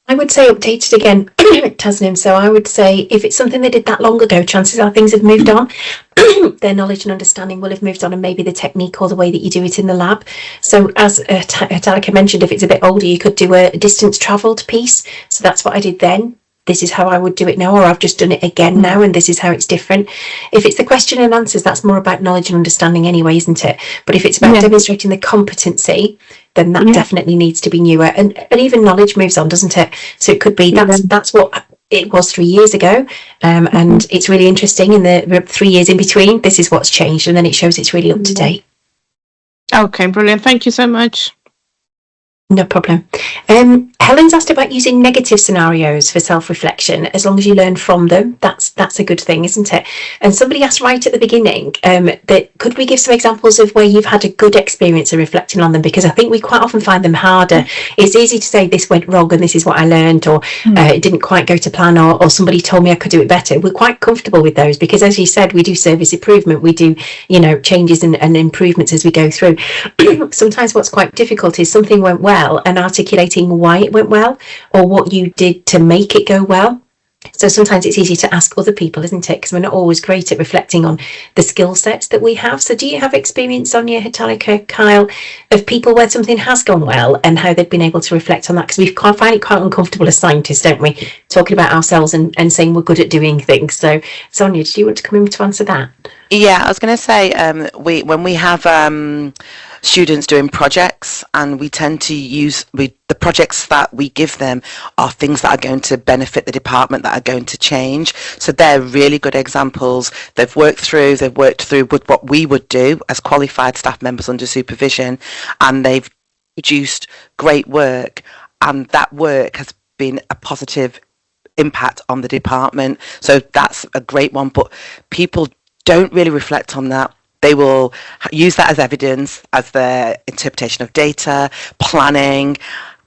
I would say updated again, Tasneem. So I would say if it's something they did that long ago, chances are things have moved on. Their knowledge and understanding will have moved on, and maybe the technique or the way that you do it in the lab. So as Hetalika mentioned, if it's a bit older, you could do a distance travelled piece. So that's what I did then. This is how I would do it now, or I've just done it again now, and this is how it's different. If it's the question and answers, that's more about knowledge and understanding anyway, isn't it? But if it's about demonstrating the competency, then that definitely needs to be newer. And even knowledge moves on, doesn't it? So it could be that's what it was 3 years ago, and it's really interesting in the 3 years in between, this is what's changed, and then it shows it's really up to date. Okay, brilliant. Thank you so much. No problem. Helen's asked about using negative scenarios for self-reflection. As long as you learn from them, that's a good thing, isn't it? And somebody asked right at the beginning that could we give some examples of where you've had a good experience of reflecting on them? Because I think we quite often find them harder. It's easy to say this went wrong and this is what I learned, or it didn't quite go to plan, or somebody told me I could do it better. We're quite comfortable with those because, as you said, we do service improvement. We do, changes and improvements as we go through. Sometimes what's quite difficult is something went well, and articulating why it went well or what you did to make it go well. So sometimes it's easy to ask other people, isn't it? Because we're not always great at reflecting on the skill sets that we have. So do you have experience, Zonya, Hetalika, Kyle, of people where something has gone well and how they've been able to reflect on that? Because we find it quite uncomfortable as scientists, don't we? Talking about ourselves and saying we're good at doing things. So Zonya, do you want to come in to answer that? Yeah, I was going to say, when we have students doing projects, and we tend to use the projects that we give them are things that are going to benefit the department, that are going to change. So they're really good examples. They've worked through with what we would do as qualified staff members under supervision, and they've produced great work, and that work has been a positive impact on the department. So that's a great one, but people don't really reflect on that. They will use that as evidence, as their interpretation of data, planning,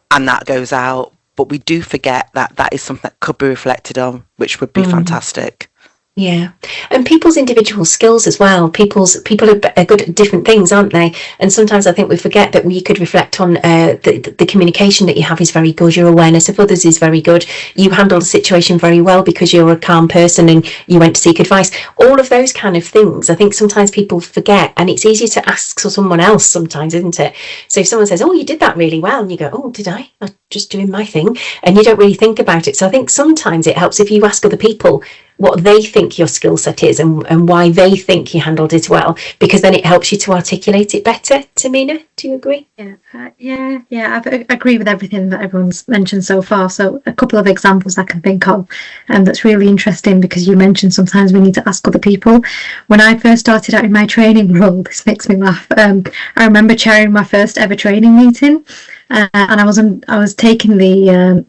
and that goes out. But we do forget that that is something that could be reflected on, which would be fantastic. Yeah, and people's individual skills as well. People are good at different things, aren't they? And sometimes I think we forget that you could reflect on the communication that you have is very good. Your awareness of others is very good. You handled the situation very well because you're a calm person and you went to seek advice. All of those kind of things, I think sometimes people forget, and it's easier to ask someone else sometimes, isn't it? So if someone says, "Oh, you did that really well," and you go, "Oh, did I? just doing my thing, and you don't really think about it. So I think sometimes it helps if you ask other people what they think your skill set is and why they think you handled it well, because then it helps you to articulate it better. Tamina, do you agree? Yeah, I agree with everything that everyone's mentioned so far. So a couple of examples I can think of, and that's really interesting, because you mentioned sometimes we need to ask other people. When I first started out in my training role, this makes me laugh. I remember chairing my first ever training meeting. And I was taking the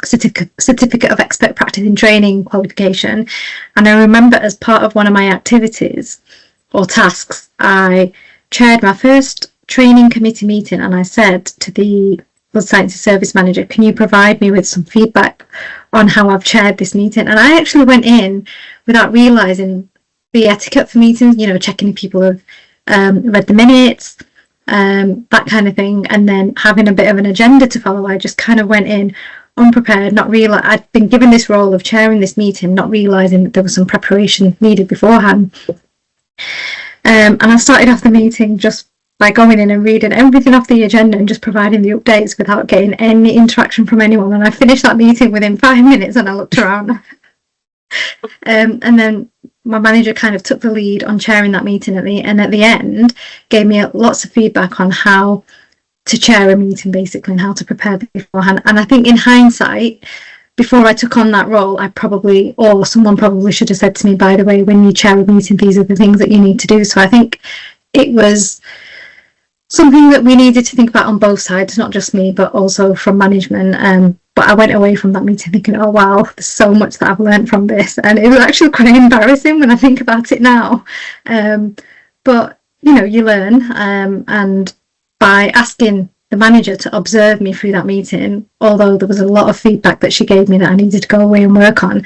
certificate of expert practice in training qualification, and I remember as part of one of my activities or tasks, I chaired my first training committee meeting, and I said to the Blood Sciences Service Manager, can you provide me with some feedback on how I've chaired this meeting? And I actually went in without realising the etiquette for meetings, checking if people have read the minutes, that kind of thing, and then having a bit of an agenda to follow. I just kind of went in unprepared, not realize I'd been given this role of chairing this meeting, not realizing that there was some preparation needed beforehand. And I started off the meeting just by going in and reading everything off the agenda and just providing the updates without getting any interaction from anyone. And I finished that meeting within 5 minutes, and I looked around. And then my manager kind of took the lead on chairing that meeting at the end gave me lots of feedback on how to chair a meeting, basically, and how to prepare beforehand. And I think in hindsight, before I took on that role, someone probably should have said to me, by the way, when you chair a meeting, these are the things that you need to do. So I think it was something that we needed to think about on both sides, not just me, but also from management. But I went away from that meeting thinking, oh wow, there's so much that I've learned from this. And it was actually quite embarrassing when I think about it now. But, you learn. And by asking the manager to observe me through that meeting, although there was a lot of feedback that she gave me that I needed to go away and work on,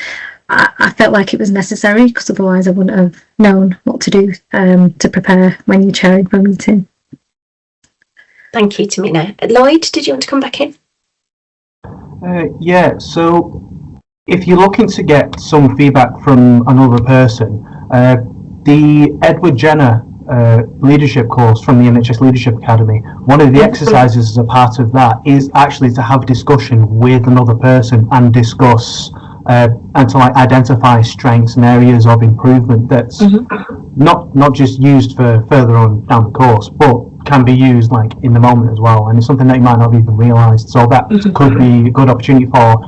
I felt like it was necessary, because otherwise I wouldn't have known what to do to prepare when you're chairing for a meeting. Thank you, Tamina. Lloyd, did you want to come back in? So if you're looking to get some feedback from another person, the Edward Jenner leadership course from the NHS Leadership Academy, one of the exercises as a part of that is actually to have discussion with another person and discuss and to identify strengths and areas of improvement that's not just used for further on down the course, but can be used in the moment as well, and it's something that you might not have even realised. So that could be a good opportunity for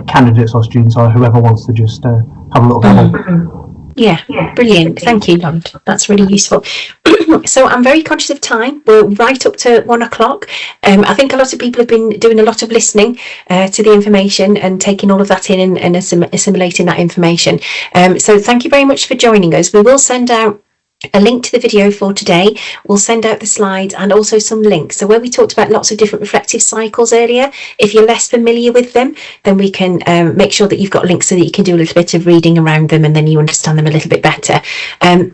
candidates or students or whoever wants to just have a little go. Yeah, brilliant. Thank you, Lloyd. That's really useful. So I'm very conscious of time. We're right up to 1 o'clock. I think a lot of people have been doing a lot of listening to the information and taking all of that in and assimilating that information. So thank you very much for joining us. We will send out a link to the video for today. We'll send out the slides and also some links. So where we talked about lots of different reflective cycles earlier, if you're less familiar with them, then we can make sure that you've got links so that you can do a little bit of reading around them and then you understand them a little bit better.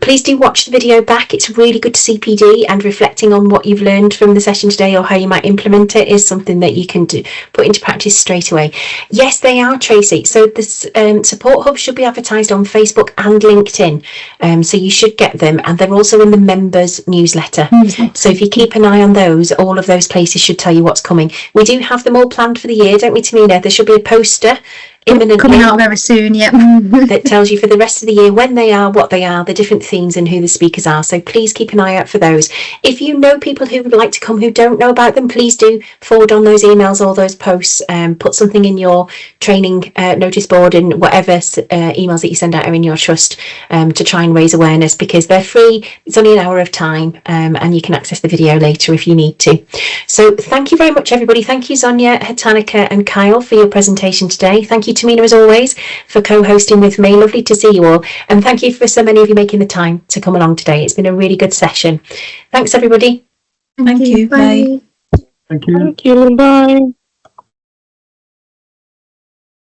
Please do watch the video back. It's really good to see PD, and reflecting on what you've learned from the session today or how you might implement it is something that you can put into practice straight away. Yes, they are, Tracy. So this support hub should be advertised on Facebook and LinkedIn. So you should get them. And they're also in the members newsletter. So if you keep an eye on those, all of those places should tell you what's coming. We do have them all planned for the year, don't we, Tamina? There should be a poster imminently coming out very soon, that tells you for the rest of the year when they are, what they are, the different themes and who the speakers are. So please keep an eye out for those. If you know people who would like to come who don't know about them, please do forward on those emails or those posts. Put something in your training notice board and whatever emails that you send out are in your trust to try and raise awareness, because they're free. It's only an hour of time and you can access the video later if you need to. So thank you very much, everybody. Thank you, Zonya, Hetalika and Kyle, for your presentation today. Thank you, Tamina, as always, for co-hosting with me. Lovely to see you all. And thank you for so many of you making the time to come along today. It's been a really good session. Thanks, everybody. Thank you. Bye. Thank you. Thank you. Bye.